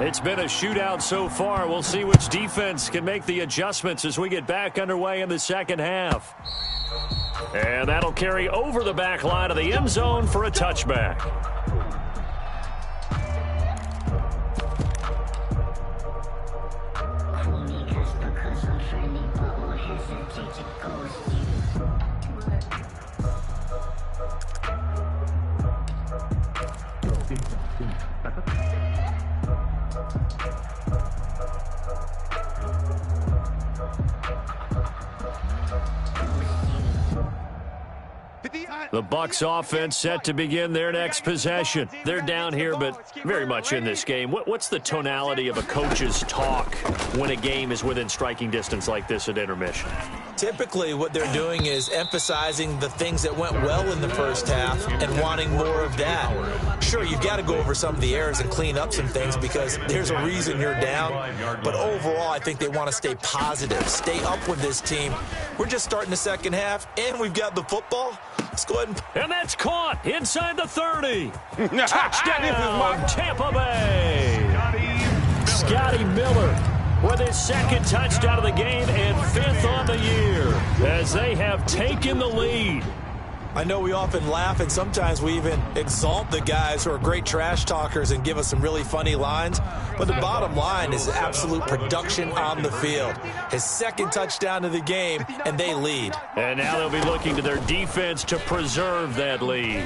It's been a shootout so far. We'll see which defense can make the adjustments as we get back underway in the second half. And that'll carry over the back line of the end zone for a touchback. The Bucs offense set to begin their next possession. They're down here, but very much in this game. What's the tonality of a coach's talk when a game is within striking distance like this at intermission? Typically, what they're doing is emphasizing the things that went well in the first half and wanting more of that. Sure, you've got to go over some of the errors and clean up some things because there's a reason you're down. But overall, I think they want to stay positive, stay up with this team. We're just starting the second half, and we've got the football. Let's go ahead and that's caught inside the 30. Touchdown, Tampa Bay. Scotty Miller with his second touchdown of the game and 5th on the year as they have taken the lead. I know we often laugh, and sometimes we even exalt the guys who are great trash talkers and give us some really funny lines. But the bottom line is absolute production on the field. His second touchdown of the game, and they lead. And now they'll be looking to their defense to preserve that lead.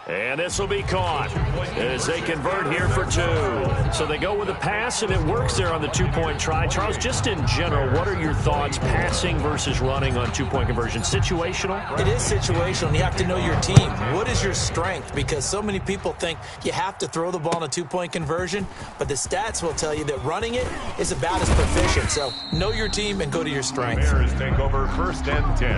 And this will be caught as they convert here for 2. So they go with a pass, and it works there on the 2-point try. Charles, just in general, what are your thoughts passing versus running on 2-point conversion? Situational? It is situational. You have to know your team. What is your strength? Because so many people think you have to throw the ball in a 2-point conversion, but the stats will tell you that running it is about as proficient. So know your team and go to your strength. Bears take over 1st and 10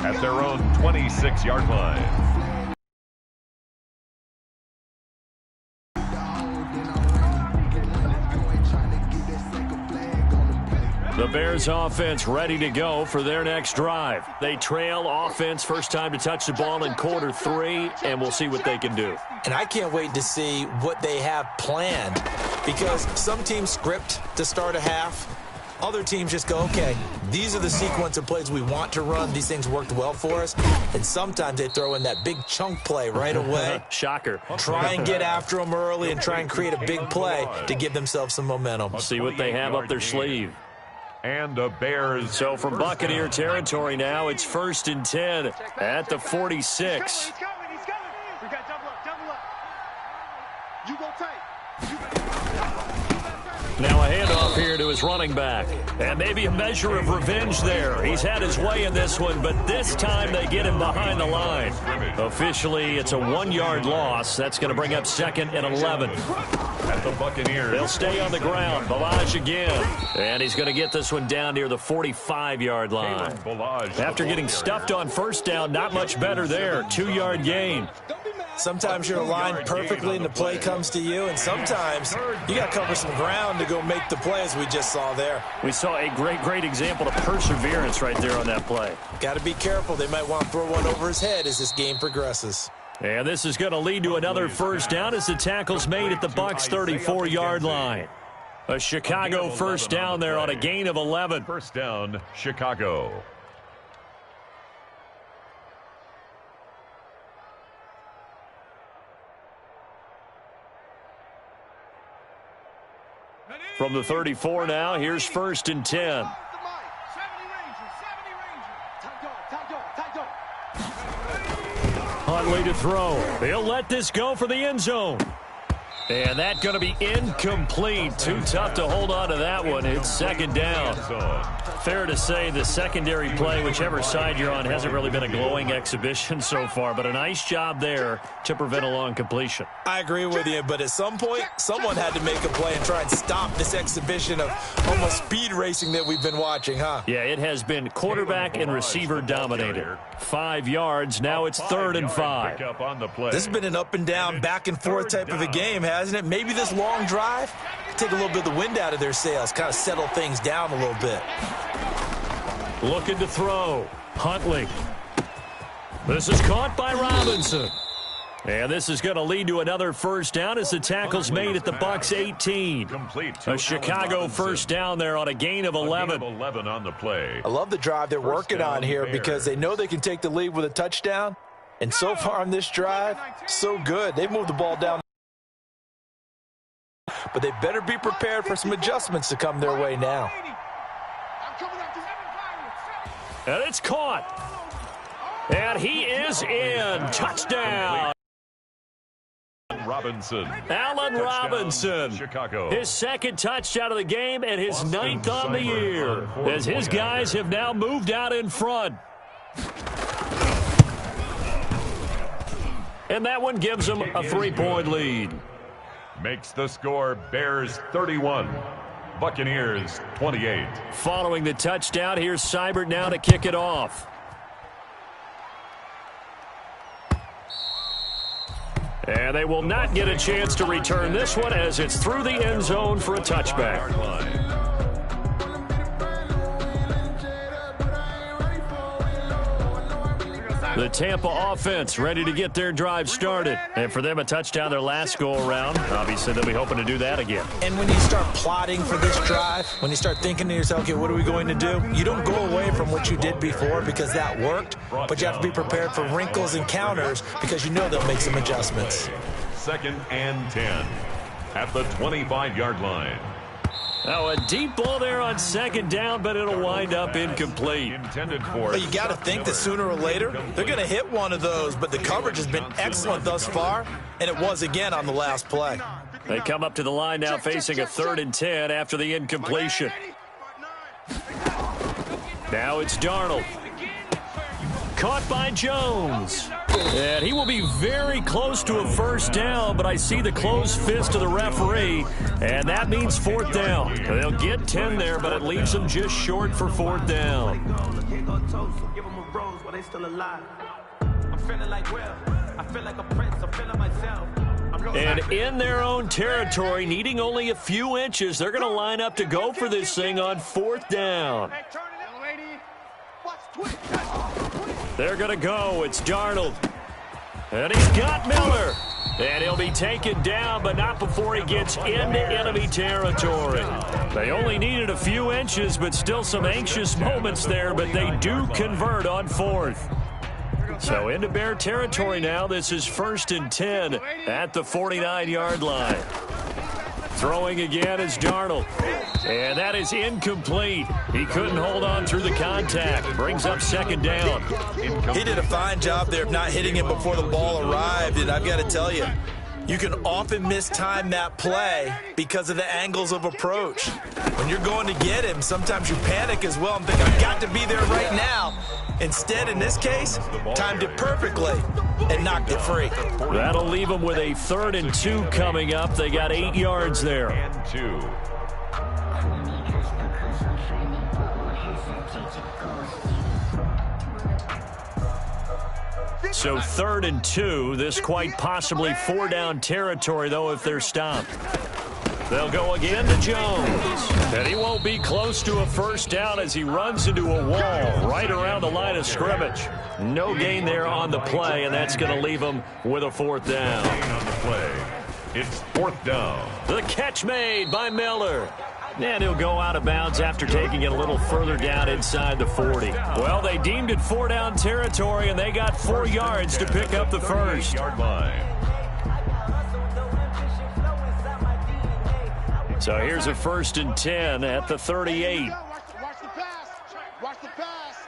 at their own 26-yard line. The Bears offense ready to go for their next drive. They trail offense, first time to touch the ball in quarter 3, and we'll see what they can do. And I can't wait to see what they have planned because some teams script to start a half. Other teams just go, okay, these are the sequence of plays we want to run. These things worked well for us. And sometimes they throw in that big chunk play right away. Shocker. Try and get after them early and try and create a big play to give themselves some momentum. See what they have up their sleeve. And the Bears. So from Buccaneer territory now, it's 1st and 10 at the 46. He's coming. We got double up. You go tight. Now a handoff here to his running back. And maybe a measure of revenge there. He's had his way in this one, but this time they get him behind the line. Officially, it's a 1-yard loss. That's going to bring up 2nd and 11. At the Buccaneers. They'll stay on the ground. Balaj again. And he's going to get this one down near the 45-yard line. After getting stuffed on first down, not much better there. 2-yard gain. Sometimes you're aligned perfectly and the play comes to you, and sometimes you got to cover some ground to go make the play, as we just saw there. We saw a great example of perseverance right there on that play. Got to be careful. They might want to throw one over his head as this game progresses. And this is going to lead to another first down as the tackle's made at the Bucs 34-yard line. A Chicago first down there on a gain of 11. First down, Chicago. From the 34 now, here's 1st and 10. Huntley to throw. He'll let this go for the end zone. And that's going to be incomplete. Too tough to hold on to that one. It's 2nd down. Fair to say the secondary play, whichever side you're on, hasn't really been a glowing exhibition so far, but a nice job there to prevent a long completion. I agree with you, but at some point, someone had to make a play and try and stop this exhibition of almost speed racing that we've been watching, huh? Yeah, it has been quarterback and receiver dominated. 5 yards, now it's 3rd and 5. This has been an up and down, back and forth type of a game, hasn't it? Maybe this long drive take a little bit of the wind out of their sails, kind of settle things down a little bit. Looking to throw. Huntley. This is caught by Robinson. And this is going to lead to another first down as the tackle's made at the Bucs 18. A Chicago first down there on a gain of 11. 11 on the play. I love the drive they're working on here because they know they can take the lead with a touchdown. And so far on this drive, so good. They've moved the ball down. But they better be prepared for some adjustments to come their way now. And it's caught. And he is in. Touchdown. Robinson. Allen Robinson. Chicago. His second touchdown of the game and his 9th on the year. As his guys have now moved out in front. And that one gives them a 3-point lead. Makes the score Bears 31. Buccaneers 28. Following the touchdown, here's Seibert now to kick it off. And they will not get a chance to return this one as it's through the end zone for a touchback. The Tampa offense ready to get their drive started. And for them, a touchdown their last go-around. Obviously, they'll be hoping to do that again. And when you start plotting for this drive, when you start thinking to yourself, okay, what are we going to do? You don't go away from what you did before because that worked, but you have to be prepared for wrinkles and counters because you know they'll make some adjustments. 2nd and 10 at the 25-yard line. Now a deep ball there on 2nd down, but it'll wind up incomplete. Intended for. But you got to think that sooner or later they're going to hit one of those, but the coverage has been excellent thus far, and it was again on the last play. They come up to the line now facing a 3rd and 10 after the incompletion. Now it's Darnold. Caught by Jones. And he will be very close to a first down, but I see the closed fist of the referee, and that means 4th down. They'll get 10 there, but it leaves them just short for 4th down. And in their own territory, needing only a few inches, they're going to line up to go for this thing on 4th down. They're going to go. It's Darnold. And he's got Miller. And he'll be taken down, but not before he gets into enemy territory. They only needed a few inches, but still some anxious moments there, but they do convert on 4th. So into Bear territory now. This is 1st and 10 at the 49-yard line. Throwing again is Darnold. And that is incomplete. He couldn't hold on through the contact. Brings up 2nd down. He did a fine job there of not hitting him before the ball arrived, and I've got to tell you, you can often mistime that play because of the angles of approach. When you're going to get him, sometimes you panic as well and think, I've got to be there right now. Instead, in this case, timed it perfectly and knocked it free. That'll leave them with a 3rd and 2 coming up. They got 8 yards there. And 2. So 3rd and 2. This quite possibly 4-down territory, though, if they're stopped. They'll go again to Jones. And he won't be close to a first down as he runs into a wall right around the line of scrimmage. No gain there on the play, and that's going to leave him with a 4th down. On the play. It's 4th down. The catch made by Miller. And he'll go out of bounds after taking it a little further down inside the 40. Well, they deemed it 4-down territory, and they got 4 yards to pick up the first. 38-yard line. So here's a 1st and 10 at the 38. Watch the pass. Watch the pass.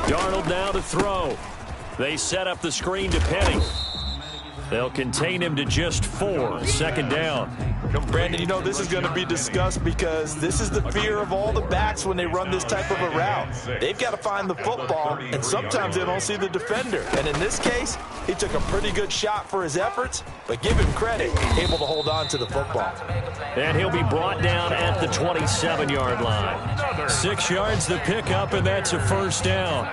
Darnold now to throw. They set up the screen to Penny. They'll contain him to just 4. 2nd down. Brandon, you know this is going to be discussed because this is the fear of all the backs when they run this type of a route. They've got to find the football, and sometimes they don't see the defender. And in this case, he took a pretty good shot for his efforts, but give him credit, able to hold on to the football. And he'll be brought down at the 27-yard line. 6 yards to pick up, and that's a first down.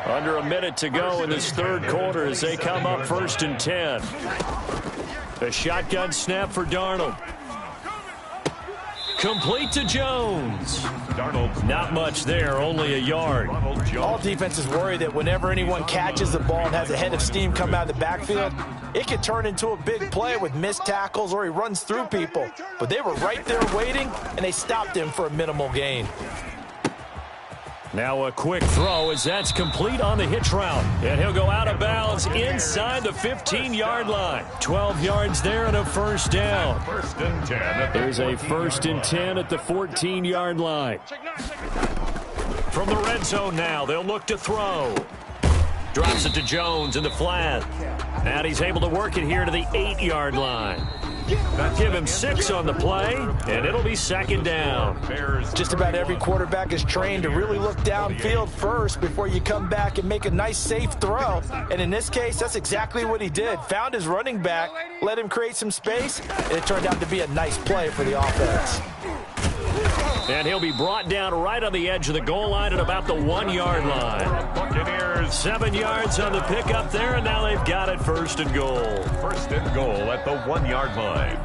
Under a minute to go in this 3rd quarter as they come up 1st and 10. A shotgun snap for Darnold. Complete to Jones. Darnold. Not much there, only a yard. All defenses worry that whenever anyone catches the ball and has a head of steam come out of the backfield, it can turn into a big play with missed tackles or he runs through people. But they were right there waiting, and they stopped him for a minimal gain. Now a quick throw as that's complete on the hitch route. And he'll go out of bounds inside the 15-yard line. 12 yards there and a first down. First and 10. There's a first and 10 at the 14-yard line. From the red zone now, they'll look to throw. Drops it to Jones in the flat. And he's able to work it here to the 8-yard line. Give him 6 on the play, and it'll be second down. Just about every quarterback is trained to really look downfield first before you come back and make a nice, safe throw. And in this case, that's exactly what he did. Found his running back, let him create some space, and it turned out to be a nice play for the offense. And he'll be brought down right on the edge of the goal line at about the 1-yard line. Buccaneers. 7 yards on the pickup there, and now they've got it first and goal. First and goal at the 1-yard line.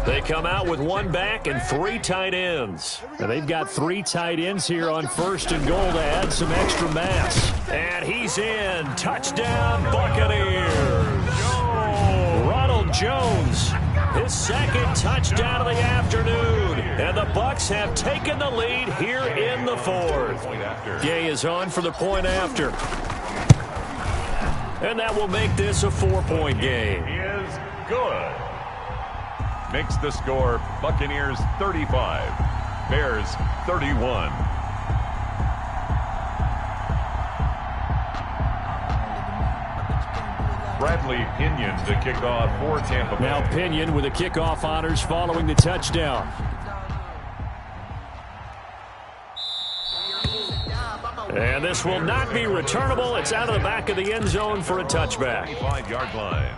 They come out with 1 back and 3 tight ends. And they've got 3 tight ends here on first and goal to add some extra mass. And he's in. Touchdown, Buccaneers. Ronald Jones, his second touchdown of the afternoon. And the Bucs have taken the lead here in the fourth. Gay is on for the point after. And that will make this a 4-point game. He is good. Makes the score Buccaneers 35, Bears 31. Bradley Pinion to kick off for Tampa Bay. Now Pinion with the kickoff honors following the touchdown. And this will not be returnable. It's out of the back of the end zone for a touchback. 5-yard line.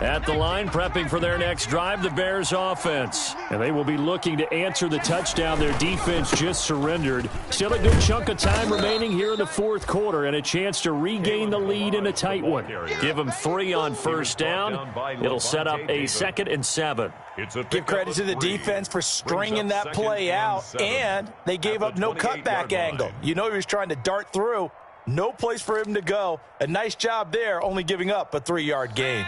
At the line, prepping for their next drive, the Bears offense. And they will be looking to answer the touchdown their defense just surrendered. Still a good chunk of time remaining here in the fourth quarter and a chance to regain the lead in a tight one. Give them 3 on first down. It'll set up a 2nd and 7. Give credit to the defense for stringing that play out, and they gave up no cutback angle. You know he was trying to dart through. No place for him to go. A nice job there, only giving up a 3-yard gain.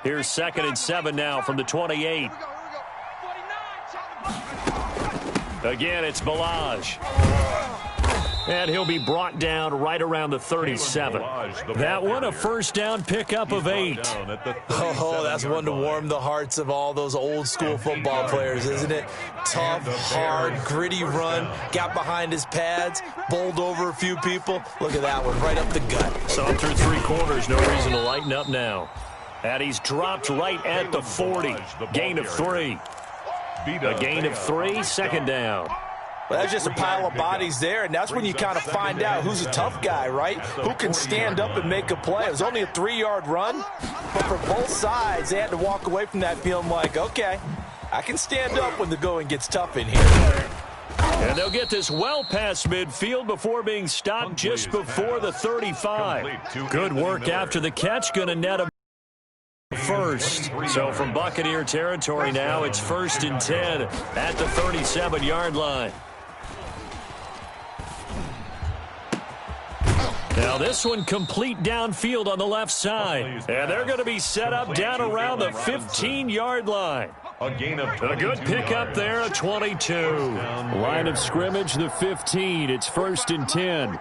Here's 2nd and 7 now from the 28. Again, it's Ballage. And he'll be brought down right around the 37. That one, a first down pickup of 8. Oh, that's one to warm the hearts of all those old school football players, isn't it? Tough, hard, gritty run, got behind his pads, bowled over a few people. Look at that one, right up the gut. Saw through 3 quarters, no reason to lighten up now. And he's dropped right at the 40. Gain of 3. A gain of 3, second down. Well, that's just a pile of bodies there, and that's when you kind of find out who's a tough guy, right? Who can stand up and make a play. It was only a 3-yard run, but for both sides, they had to walk away from that feeling like, okay, I can stand up when the going gets tough in here. And they'll get this well past midfield before being stopped just before the 35. Good work after the catch, going to net him first. So from Buccaneer territory now, it's 1st and 10 at the 37-yard line. Now this one complete downfield on the left side. And they're going to be set up down around the 15-yard line. A gain of a good pickup there, a 22. Line of scrimmage, the 15. It's 1st and 10.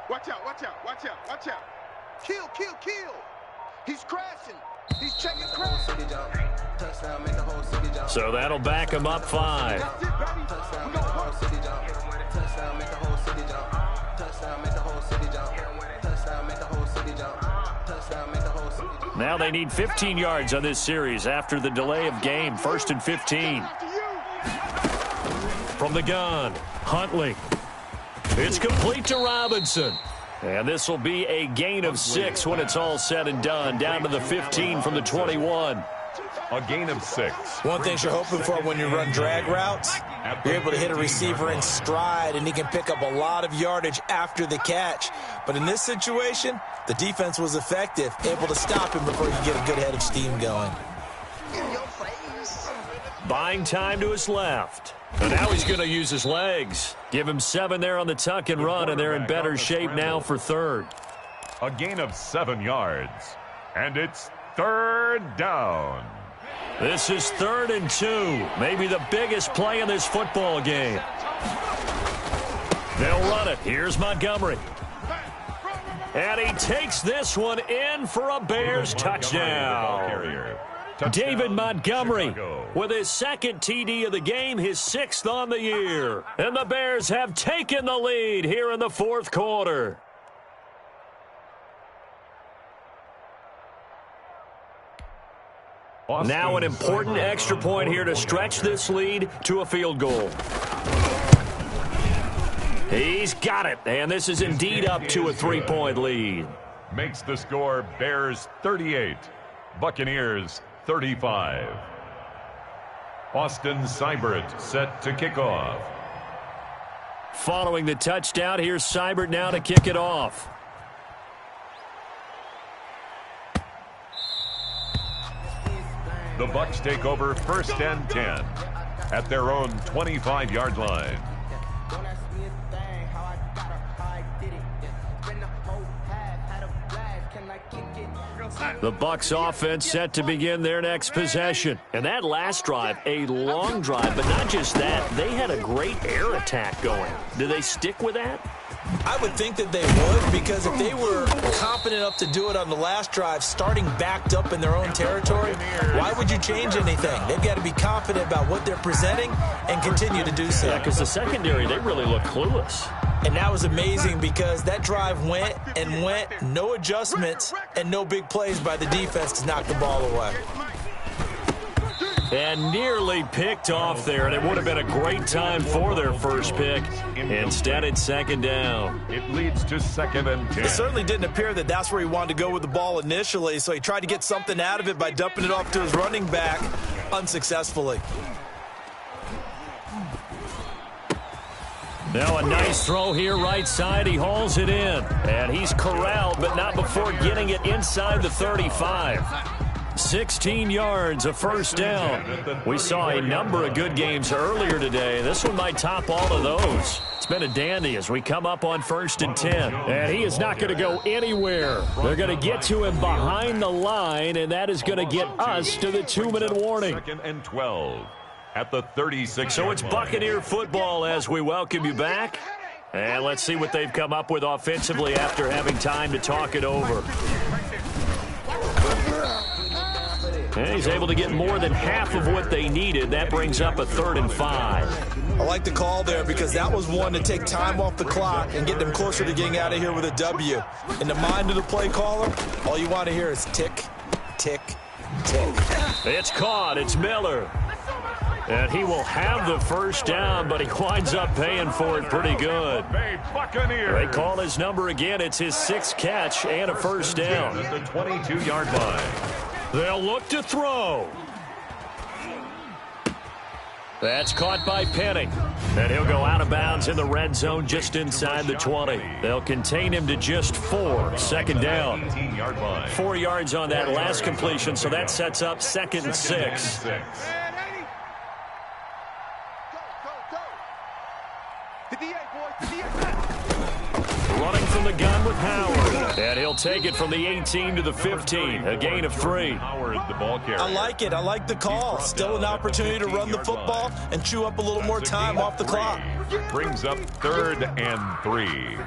Watch out, watch out, watch out, watch out. Kill, kill, kill. He's crashing. He's checking crash. So that'll back him up 5. That's it, baby. We gonna work. Now they need 15 yards on this series after the delay of game. 1st and 15. From the gun, Huntley. It's complete to Robinson. And this will be a gain of 6 when it's all said and done, down to the 15 from the 21. A gain of 6. One thing you're hoping for when you run drag routes, you're able to hit a receiver in stride, and he can pick up a lot of yardage after the catch. But in this situation, the defense was effective, able to stop him before he could get a good head of steam going. Buying time to his left. And now he's going to use his legs. Give him 7 there on the tuck and run, and they're in better shape now for third. A gain of 7 yards. And it's third down. This is 3rd and 2. Maybe the biggest play in this football game. They'll run it. Here's Montgomery. And he takes this one in for a Bears touchdown. David Montgomery with his 2nd TD of the game, his 6th on the year. And the Bears have taken the lead here in the 4th quarter. Now an important extra point here to stretch this lead to a field goal. He's got it, and this is indeed up to a 3-point lead. Makes the score Bears 38, Buccaneers 35. Austin Seibert set to kick off. Following the touchdown, here's Seibert now to kick it off. The Bucs take over 1st and 10 at their own 25-yard line. The Bucs offense set to begin their next possession. And that last drive, a long drive, but not just that. They had a great air attack going. Do they stick with that? I would think that they would, because if they were confident enough to do it on the last drive, starting backed up in their own territory, why would you change anything? They've got to be confident about what they're presenting and continue to do so. Yeah, because the secondary, they really look clueless. And that was amazing because that drive went and went, no adjustments, and no big plays by the defense to knock the ball away. And nearly picked off there, and it would have been a great time for their first pick. Instead, it's 2nd down. It leads to 2nd and 10. It certainly didn't appear that that's where he wanted to go with the ball initially, so he tried to get something out of it by dumping it off to his running back unsuccessfully. Now a nice throw here right side. He hauls it in. And he's corralled, but not before getting it inside the 35. 16 yards, a 1st down. We saw a number of good games earlier today. This one might top all of those. It's been a dandy as we come up on 1st and 10. And he is not going to go anywhere. They're going to get to him behind the line, and that is going to get us to the 2-minute warning. 2nd and 12 at the 36. So it's Buccaneer football as we welcome you back. And let's see what they've come up with offensively after having time to talk it over. And he's able to get more than half of what they needed. That brings up a 3rd and 5. I like the call there because that was one to take time off the clock and get them closer to getting out of here with a W. In the mind of the play caller, all you want to hear is tick, tick, tick. It's caught. It's Miller. And he will have the 1st down, but he winds up paying for it pretty good. They call his number again. It's his 6th catch and a 1st down. At the 22-yard line. They'll look to throw. That's caught by Penning. And he'll go out of bounds in the red zone just inside the 20. They'll contain him to just 4. 2nd down. 4 yards on that last completion, so that sets up 2nd and 6. Running from the gun with Howard. And he'll take it from the 18 to the 15. A gain of 3. Howard, the ball carrier. I like it. I like the call. Still an opportunity to run the football and chew up a little more time off the clock. Brings up 3rd and 3.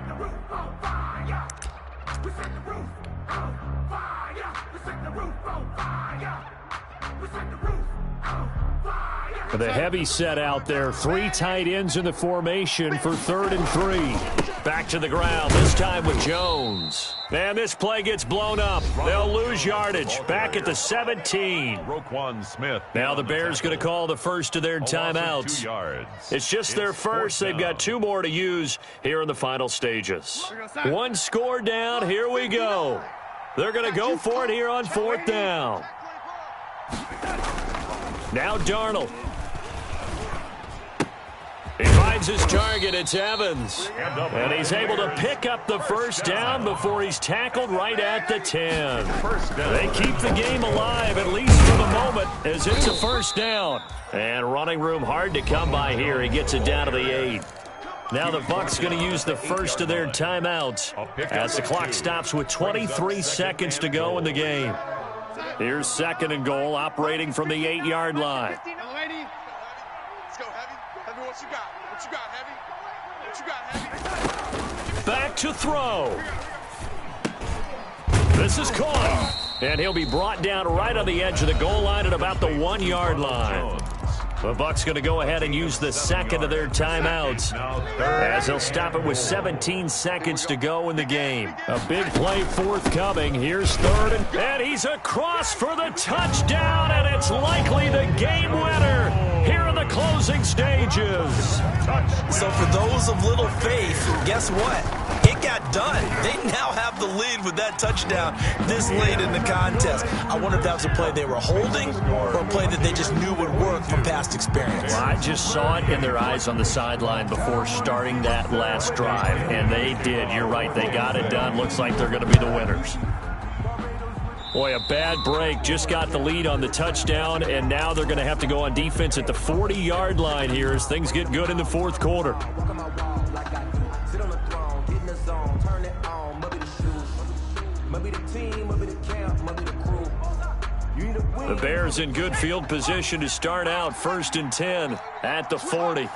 With a heavy set out there, 3 tight ends in the formation for 3rd and 3. Back to the ground, this time with Jones. And this play gets blown up. They'll lose yardage. Back at the 17. Roquan Smith. Now the Bears going to call the first of their timeouts. It's just their first. They've got 2 more to use here in the final stages. 1 score down. Here we go. They're going to go for it here on 4th down. Now Darnold. He finds his target. It's Evans. And he's able to pick up the first down before he's tackled right at the 10. They keep the game alive, at least for the moment, as it's a first down. And running room hard to come by here. He gets it down to the 8. Now the Bucs going to use the first of their timeouts as the clock stops with 23 seconds to go in the game. Here's 2nd and goal, operating from the 8-yard line. Let's go, Heavy. Heavy, what you got? What you got, Heavy? What you got, Heavy? Back to throw. This is caught. And he'll be brought down right on the edge of the goal line at about the 1-yard line. The Bucs going to go ahead and use the second of their timeouts as they'll stop it with 17 seconds to go in the game. A big play forthcoming. Here's 3rd, and he's across for the touchdown, and it's likely the game winner here in the closing stages. So for those of little faith, guess what? It got done. They now have the lead with that touchdown this late in the contest. I wonder if that was a play they were holding or a play that they just knew would work from past experience. Well, I just saw it in their eyes on the sideline before starting that last drive, and they did. You're right. They got it done. Looks like they're going to be the winners. Boy, a bad break. Just got the lead on the touchdown, and now they're going to have to go on defense at the 40-yard line here as things get good in the 4th quarter. The Bears in good field position to start out 1st and 10 at the 40.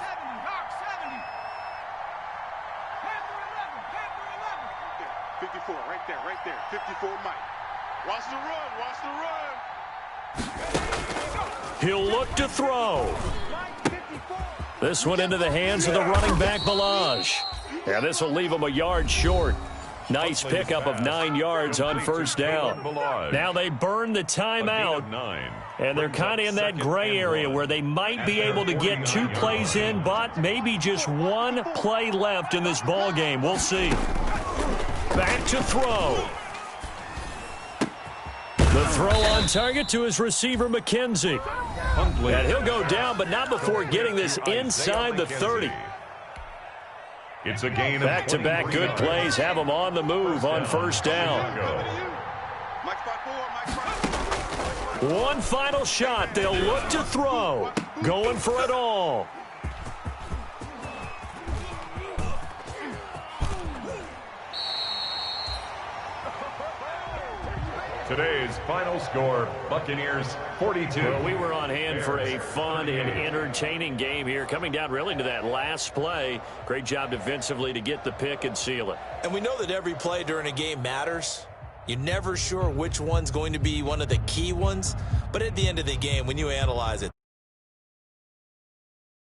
54, right there. 54, Mike. Watch the run. He'll look to throw. This one into the hands of the running back, Ballage. And this will leave him a yard short. Nice pickup of 9 yards on 1st down. Now they burn the timeout, and they're kind of in that gray area where they might be able to get 2 plays in, but maybe just 1 play left in this ball game. We'll see. Back to throw. The throw on target to his receiver, McKenzie. And he'll go down, but not before getting this inside the 30. It's a gain of back-to-back good plays have them on the move on 1st down. One final shot. They'll look to throw. Going for it all. Today's final score, Buccaneers 42. Well, we were on hand for a fun and entertaining game here, coming down really to that last play. Great job defensively to get the pick and seal it. And we know that every play during a game matters. You're never sure which one's going to be one of the key ones. But at the end of the game, when you analyze it,